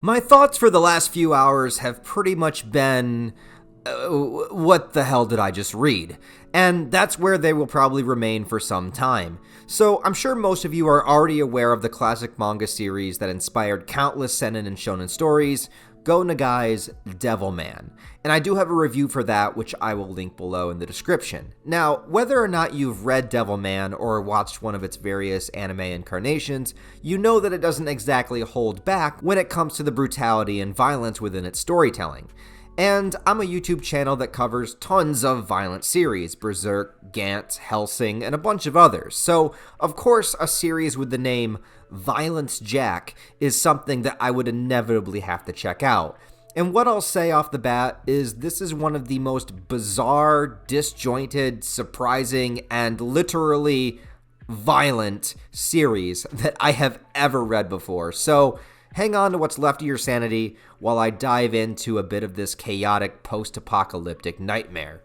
My thoughts for the last few hours have pretty much been, what the hell did I just read? And that's where they will probably remain for some time. So I'm sure most of you are already aware of the classic manga series that inspired countless seinen and shonen stories, Go Nagai's Devilman. And I do have a review for that, which I will link below in the description. Now, whether or not you've read Devilman or watched one of its various anime incarnations, you know that it doesn't exactly hold back when it comes to the brutality and violence within its storytelling. And I'm a YouTube channel that covers tons of violent series, Berserk, Gantz, Hellsing, and a bunch of others. So, of course, a series with the name Violence Jack is something that I would inevitably have to check out. And what I'll say off the bat is this is one of the most bizarre, disjointed, surprising, and literally violent series that I have ever read before. So, hang on to what's left of your sanity while I dive into a bit of this chaotic post-apocalyptic nightmare.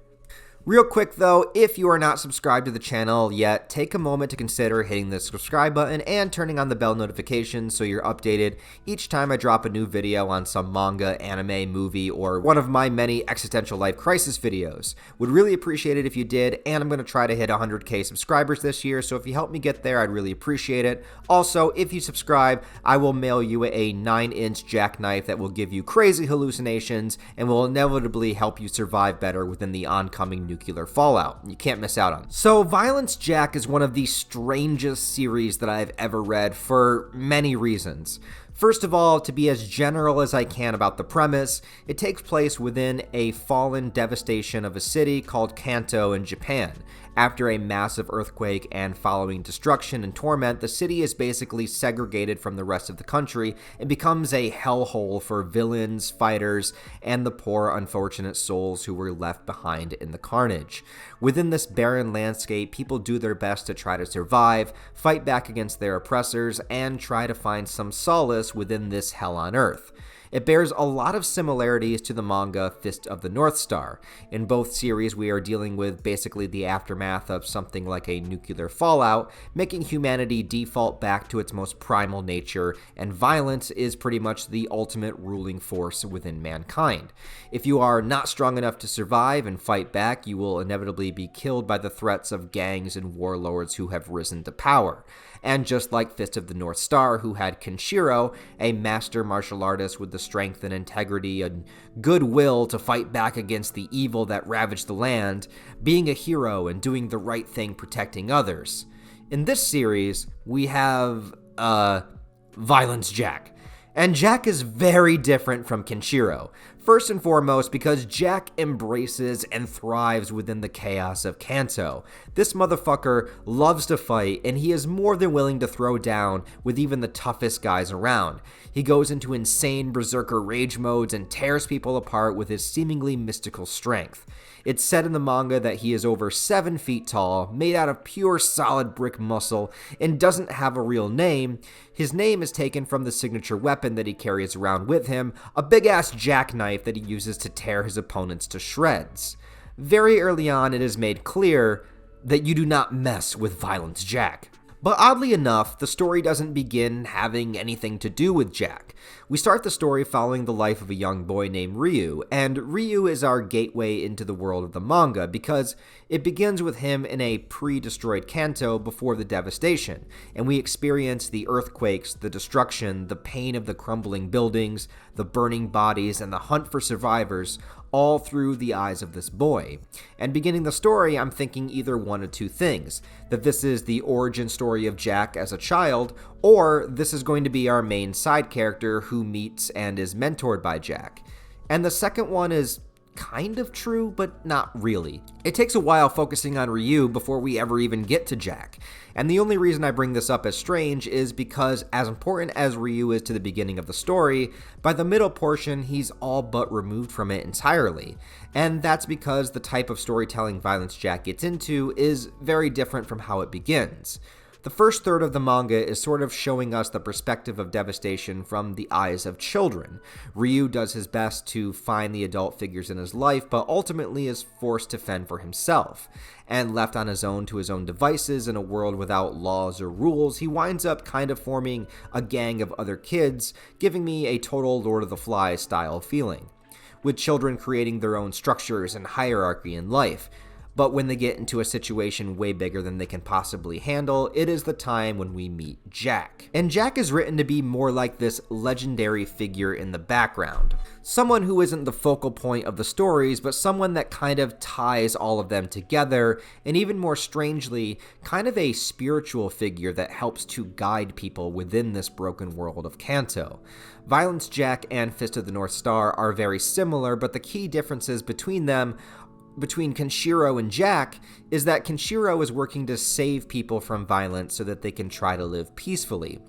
Real quick though, if you are not subscribed to the channel yet, take a moment to consider hitting the subscribe button and turning on the bell notifications so you're updated each time I drop a new video on some manga, anime, movie, or one of my many existential life crisis videos. Would really appreciate it if you did, and I'm going to try to hit 100k subscribers this year, so if you help me get there, I'd really appreciate it. Also, if you subscribe, I will mail you a 9-inch jackknife that will give you crazy hallucinations and will inevitably help you survive better within the oncoming nuclear fallout. You can't miss out on. So Violence Jack is one of the strangest series that I've ever read for many reasons. First of all, to be as general as I can about the premise, it takes place within a fallen devastation of a city called Kanto in Japan. After a massive earthquake and following destruction and torment, the city is basically segregated from the rest of the country and becomes a hellhole for villains, fighters, and the poor unfortunate souls who were left behind in the carnage. Within this barren landscape, people do their best to try to survive, fight back against their oppressors, and try to find some solace within this hell on earth. It bears a lot of similarities to the manga Fist of the North Star. In both series, we are dealing with basically the aftermath of something like a nuclear fallout, making humanity default back to its most primal nature, and violence is pretty much the ultimate ruling force within mankind. If you are not strong enough to survive and fight back, you will inevitably be killed by the threats of gangs and warlords who have risen to power. And just like Fist of the North Star, who had Kenshiro, a master martial artist with the strength and integrity and goodwill to fight back against the evil that ravaged the land, being a hero and doing the right thing protecting others. In this series, we have, Violence Jack. And Jack is very different from Kenshiro. First and foremost, because Jack embraces and thrives within the chaos of Kanto. This motherfucker loves to fight, and he is more than willing to throw down with even the toughest guys around. He goes into insane berserker rage modes and tears people apart with his seemingly mystical strength. It's said in the manga that he is over 7 feet tall, made out of pure solid brick muscle, and doesn't have a real name. His name is taken from the signature weapon that he carries around with him, a big-ass jackknife that he uses to tear his opponents to shreds. Very early on, it is made clear that you do not mess with Violence Jack. But oddly enough, the story doesn't begin having anything to do with Jack. We start the story following the life of a young boy named Ryu, and Ryu is our gateway into the world of the manga because it begins with him in a pre-destroyed Kanto before the devastation, and we experience the earthquakes, the destruction, the pain of the crumbling buildings, the burning bodies, and the hunt for survivors, all through the eyes of this boy. And beginning the story, I'm thinking either one of two things, that this is the origin story of Jack as a child, or this is going to be our main side character who meets and is mentored by Jack. And the second one is kind of true, but not really. It takes a while focusing on Ryu before we ever even get to Jack. And the only reason I bring this up as strange is because as important as Ryu is to the beginning of the story, by the middle portion, he's all but removed from it entirely. And that's because the type of storytelling Violence Jack gets into is very different from how it begins. The first third of the manga is sort of showing us the perspective of devastation from the eyes of children. Ryu does his best to find the adult figures in his life, but ultimately is forced to fend for himself. And left on his own to his own devices in a world without laws or rules, he winds up kind of forming a gang of other kids, giving me a total Lord of the Flies style feeling, with children creating their own structures and hierarchy in life. But when they get into a situation way bigger than they can possibly handle, it is the time when we meet Jack. And Jack is written to be more like this legendary figure in the background. Someone who isn't the focal point of the stories, but someone that kind of ties all of them together, and even more strangely, kind of a spiritual figure that helps to guide people within this broken world of Kanto. Violence Jack and Fist of the North Star are very similar, but the key differences between Kenshiro and Jack is that Kenshiro is working to save people from violence so that they can try to live peacefully,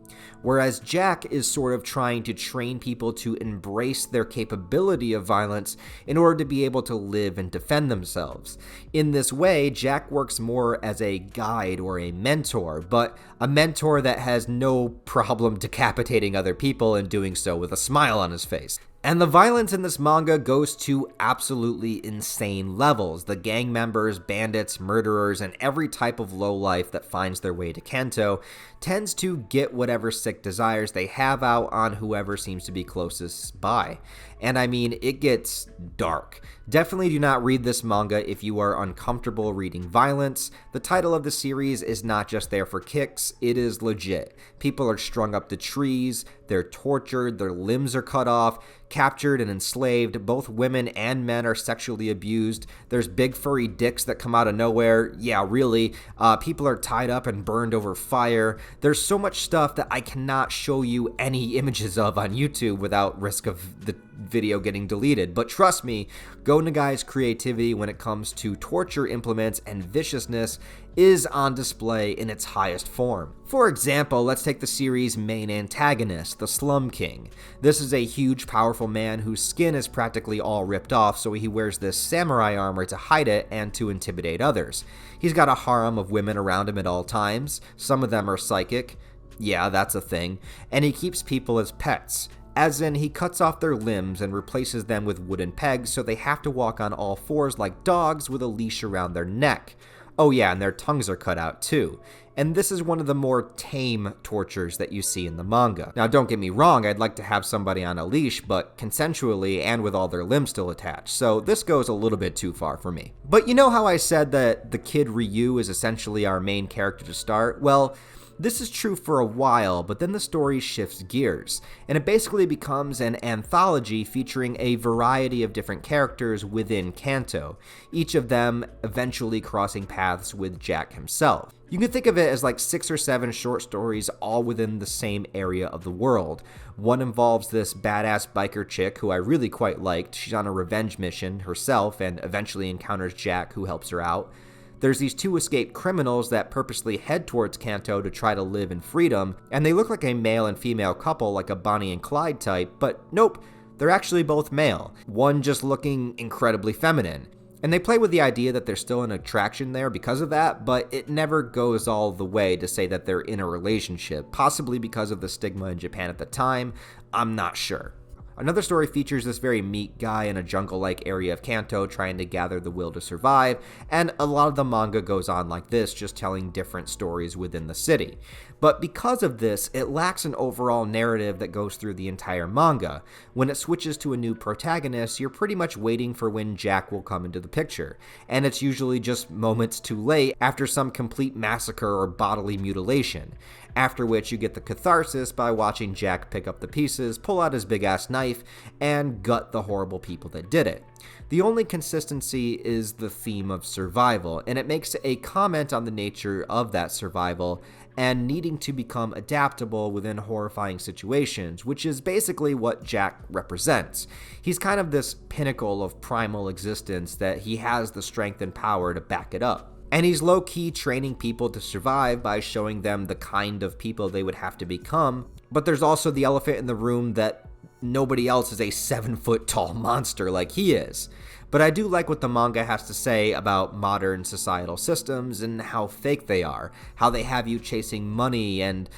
whereas Jack is sort of trying to train people to embrace their capability of violence in order to be able to live and defend themselves. In this way, Jack works more as a guide or a mentor, but a mentor that has no problem decapitating other people and doing so with a smile on his face. And the violence in this manga goes to absolutely insane levels. The gang members, bandits, murderers, and every type of lowlife that finds their way to Kanto tends to get whatever sick desires they have out on whoever seems to be closest by. And I mean, it gets dark. Definitely do not read this manga if you are uncomfortable reading violence. The title of the series is not just there for kicks, it is legit. People are strung up to trees, they're tortured, their limbs are cut off, captured and enslaved. Both women and men are sexually abused. There's big furry dicks that come out of nowhere. Yeah, really. People are tied up and burned over fire. There's so much stuff that I cannot show you any images of on YouTube without risk of the video getting deleted. But trust me, Go Nagai's creativity when it comes to torture implements and viciousness is on display in its highest form. For example, let's take the series' main antagonist, the Slum King. This is a huge, powerful man whose skin is practically all ripped off, so he wears this samurai armor to hide it and to intimidate others. He's got a harem of women around him at all times. Some of them are psychic. Yeah, that's a thing. And he keeps people as pets. As in, he cuts off their limbs and replaces them with wooden pegs so they have to walk on all fours like dogs with a leash around their neck. Oh yeah, and their tongues are cut out too. And this is one of the more tame tortures that you see in the manga. Now don't get me wrong, I'd like to have somebody on a leash, but consensually and with all their limbs still attached, so this goes a little bit too far for me. But you know how I said that the kid Ryu is essentially our main character to start? Well, this is true for a while, but then the story shifts gears, and it basically becomes an anthology featuring a variety of different characters within Kanto, each of them eventually crossing paths with Jack himself. You can think of it as like 6 or 7 short stories all within the same area of the world. One involves this badass biker chick who I really quite liked. She's on a revenge mission herself and eventually encounters Jack, who helps her out. There's these 2 escaped criminals that purposely head towards Kanto to try to live in freedom, and they look like a male and female couple, like a Bonnie and Clyde type, but nope, they're actually both male, one just looking incredibly feminine. And they play with the idea that there's still an attraction there because of that, but it never goes all the way to say that they're in a relationship, possibly because of the stigma in Japan at the time. I'm not sure. Another story features this very meek guy in a jungle-like area of Kanto trying to gather the will to survive, and a lot of the manga goes on like this, just telling different stories within the city. But because of this, it lacks an overall narrative that goes through the entire manga. When it switches to a new protagonist, you're pretty much waiting for when Jack will come into the picture, and it's usually just moments too late after some complete massacre or bodily mutilation. After which you get the catharsis by watching Jack pick up the pieces, pull out his big-ass knife, and gut the horrible people that did it. The only consistency is the theme of survival, and it makes a comment on the nature of that survival and needing to become adaptable within horrifying situations, which is basically what Jack represents. He's kind of this pinnacle of primal existence that he has the strength and power to back it up. And he's low-key training people to survive by showing them the kind of people they would have to become. But there's also the elephant in the room that nobody else is a 7-foot tall monster like he is. but I do like what the manga has to say about modern societal systems and how fake they are, how they have you chasing money and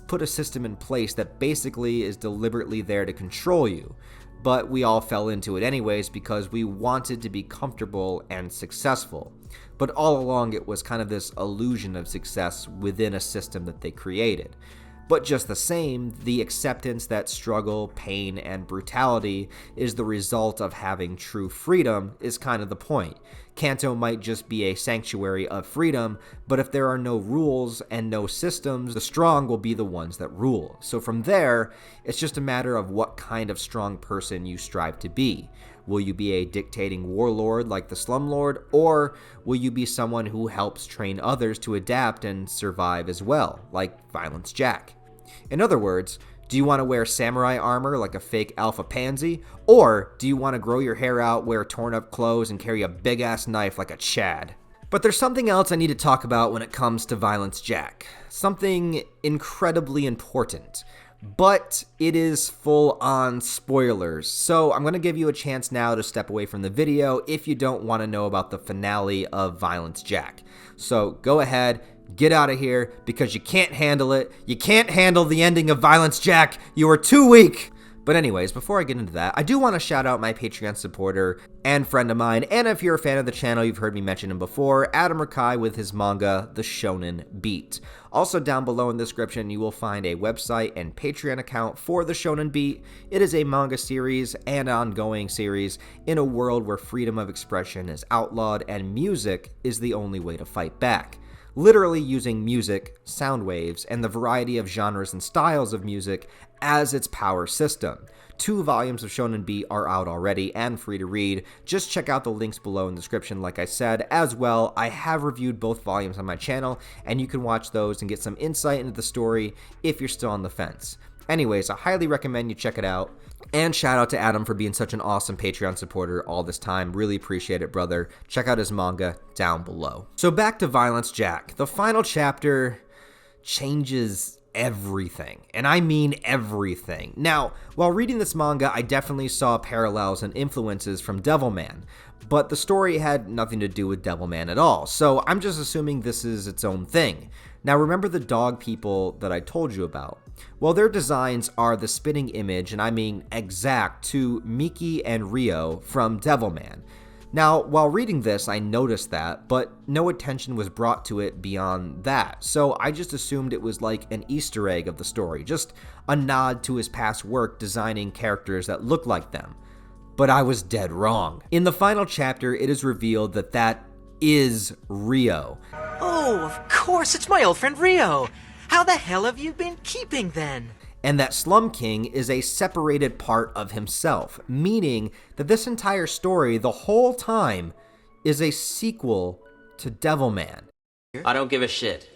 put a system in place that basically is deliberately there to control you. But we all fell into it anyways because we wanted to be comfortable and successful. But all along it was kind of this illusion of success within a system that they created. But just the same, the acceptance that struggle, pain, and brutality is the result of having true freedom is kind of the point. Kanto might just be a sanctuary of freedom, but if there are no rules and no systems, the strong will be the ones that rule. So from there, it's just a matter of what kind of strong person you strive to be. Will you be a dictating warlord like the slumlord, or will you be someone who helps train others to adapt and survive as well, like Violence Jack? In other words, do you want to wear samurai armor like a fake alpha pansy, or do you want to grow your hair out, wear torn up clothes, and carry a big ass knife like a Chad? But there's something else I need to talk about when it comes to Violence Jack. Something incredibly important. But it is full-on spoilers, so I'm going to give you a chance now to step away from the video if you don't want to know about the finale of Violence Jack. So go ahead, get out of here, because you can't handle it. You can't handle the ending of Violence Jack. You are too weak. But anyways, before I get into that, I do want to shout out my Patreon supporter and friend of mine, and if you're a fan of the channel, you've heard me mention him before, Adam Rakai with his manga, The Shonen Beat. Also down below in the description, you will find a website and Patreon account for The Shonen Beat. It is a manga series and ongoing series in a world where freedom of expression is outlawed and music is the only way to fight back. Literally using music, sound waves, and the variety of genres and styles of music as its power system. 2 volumes of Shonen Beat are out already and free to read. Just check out the links below in the description like I said. As well, I have reviewed both volumes on my channel, and you can watch those and get some insight into the story if you're still on the fence. Anyways, I highly recommend you check it out. And shout out to Adam for being such an awesome Patreon supporter all this time. Really appreciate it, brother. Check out his manga down below. So back to Violence Jack. The final chapter changes everything, and I mean everything. Now, while reading this manga, I definitely saw parallels and influences from Devilman, but the story had nothing to do with Devilman at all, so I'm just assuming this is its own thing. Now, remember the dog people that I told you about? Well, their designs are the spitting image, and I mean exact, to Miki and Rio from Devilman. Now, while reading this, I noticed that, but no attention was brought to it beyond that, so I just assumed it was like an Easter egg of the story, just a nod to his past work designing characters that look like them. But I was dead wrong. In the final chapter, it is revealed that that is Rio. Oh, of course, it's my old friend Rio. How the hell have you been keeping then? And that Slum King is a separated part of himself, meaning that this entire story, the whole time, is a sequel to Devilman. I don't give a shit.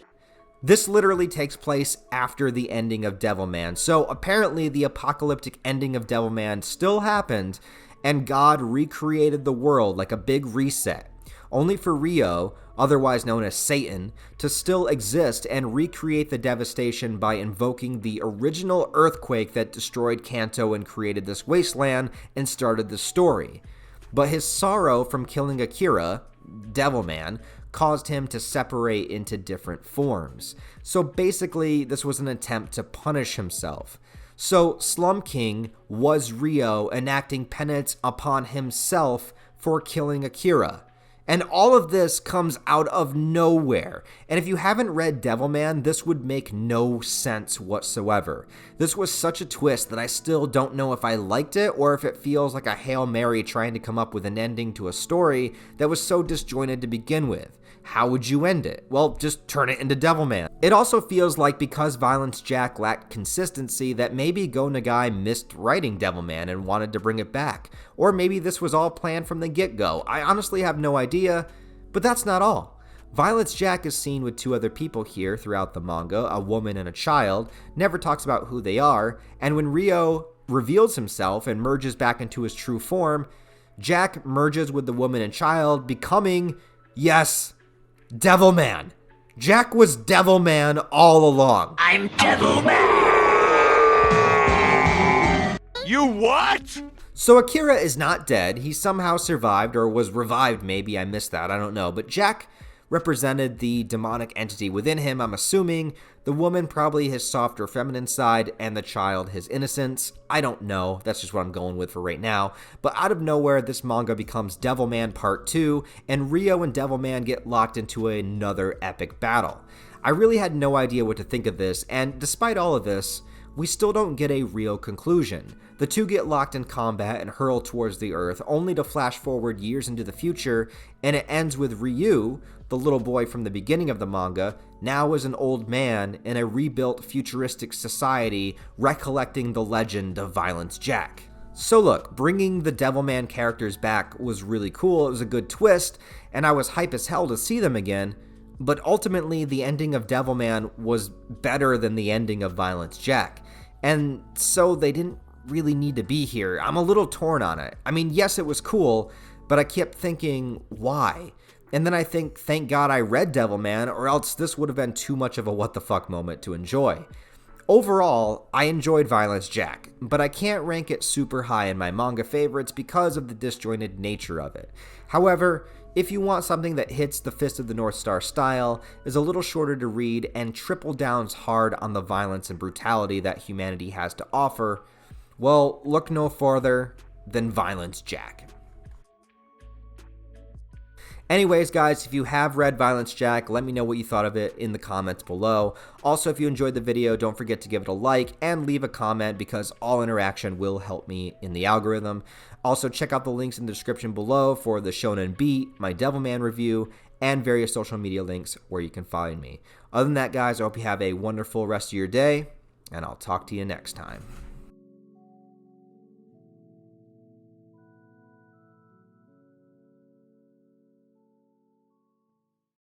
This literally takes place after the ending of Devilman, so apparently the apocalyptic ending of Devilman still happened, and God recreated the world like a big reset, only for Rio, otherwise known as Satan, to still exist and recreate the devastation by invoking the original earthquake that destroyed Kanto and created this wasteland and started the story. But his sorrow from killing Akira, Devilman, caused him to separate into different forms. So basically, this was an attempt to punish himself. So Slum King was Rio enacting penance upon himself for killing Akira. And all of this comes out of nowhere. And if you haven't read Devilman, this would make no sense whatsoever. This was such a twist that I still don't know if I liked it or if it feels like a Hail Mary trying to come up with an ending to a story that was so disjointed to begin with. How would you end it? Well, just turn it into Devilman. It also feels like because Violence Jack lacked consistency that maybe Go Nagai missed writing Devilman and wanted to bring it back. Or maybe this was all planned from the get-go. I honestly have no idea, but that's not all. Violence Jack is seen with 2 other people here throughout the manga, a woman and a child, never talks about who they are, and when Rio reveals himself and merges back into his true form, Jack merges with the woman and child, becoming, yes, Devilman. Jack was Devilman all along. I'm Devilman! You what? So Akira is not dead. He somehow survived, or was revived maybe. I missed that. I don't know. But Jack represented the demonic entity within him, I'm assuming. The woman probably his softer feminine side, and the child his innocence. I don't know. That's just what I'm going with for right now. But out of nowhere, this manga becomes Devilman Part 2, and Rio and Devilman get locked into another epic battle. I really had no idea what to think of this, and despite all of this, we still don't get a real conclusion. The two get locked in combat and hurl towards the earth, only to flash forward years into the future, and it ends with Ryu, the little boy from the beginning of the manga, now as an old man in a rebuilt futuristic society, recollecting the legend of Violence Jack. So look, bringing the Devilman characters back was really cool, it was a good twist, and I was hype as hell to see them again, but ultimately the ending of Devilman was better than the ending of Violence Jack, and so they didn't really need to be here. I'm a little torn on it. I mean, yes, it was cool, but I kept thinking, why? And then I think, thank God I read Devilman, or else this would have been too much of a what the fuck moment to enjoy. Overall, I enjoyed Violence Jack, but I can't rank it super high in my manga favorites because of the disjointed nature of it. However, if you want something that hits the Fist of the North Star style, is a little shorter to read, and triple downs hard on the violence and brutality that humanity has to offer, well, look no farther than Violence Jack. Anyways, guys, if you have read Violence Jack, let me know what you thought of it in the comments below. Also, if you enjoyed the video, don't forget to give it a like and leave a comment because all interaction will help me in the algorithm. Also, check out the links in the description below for the Shonen Beat, my Devilman review, and various social media links where you can find me. Other than that, guys, I hope you have a wonderful rest of your day, and I'll talk to you next time.